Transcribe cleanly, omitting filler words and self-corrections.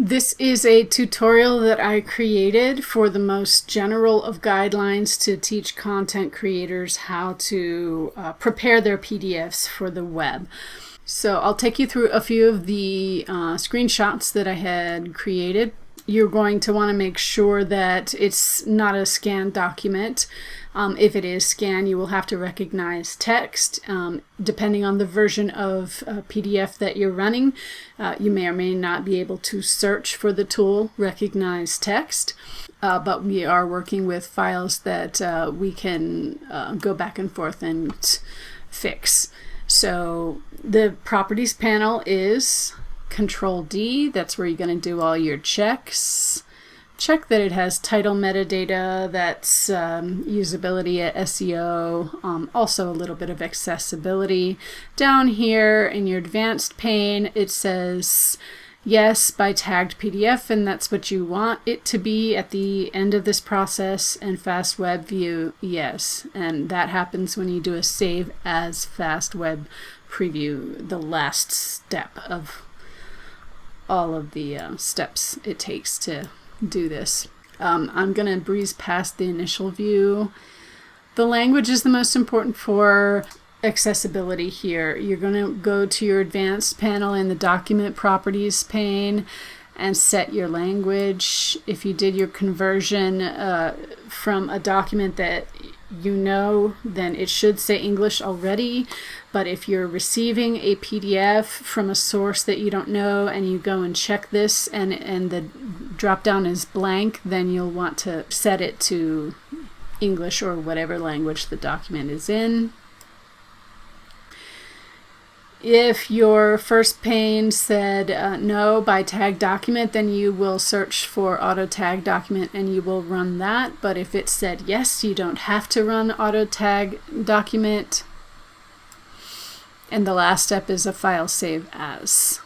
This is a tutorial that I created for the most general of guidelines to teach content creators how to prepare their PDFs for the web. So I'll take you through a few of the screenshots that I had created. You're going to want to make sure that it's not a scanned document. If it is scanned, you will have to recognize text. Depending on the version of PDF that you're running, you may or may not be able to search for the tool recognize text. But we are working with files that we can go back and forth and fix. So the properties panel is Control D. That's where you're going to do all your checks. Check that it has title metadata, that's usability, SEO, also a little bit of accessibility. Down here in your advanced pane, it says yes by tagged PDF, and that's what you want it to be at the end of this process. And fast web view, yes. And that happens when you do a save as fast web preview, the last step of all of the steps it takes to do this. I'm going to breeze past the initial view. The language is the most important for accessibility here. You're going to go to your advanced panel in the document properties pane and set your language. If you did your conversion from a document that you know, then it should say English already. But if you're receiving a PDF from a source that you don't know and you go and check this and the drop down is blank, then you'll want to set it to English or whatever language the document is in. If your first pane said no by tag document, then you will search for auto tag document and you will run that. But if it said yes, you don't have to run auto tag document. And the last step is a file save as.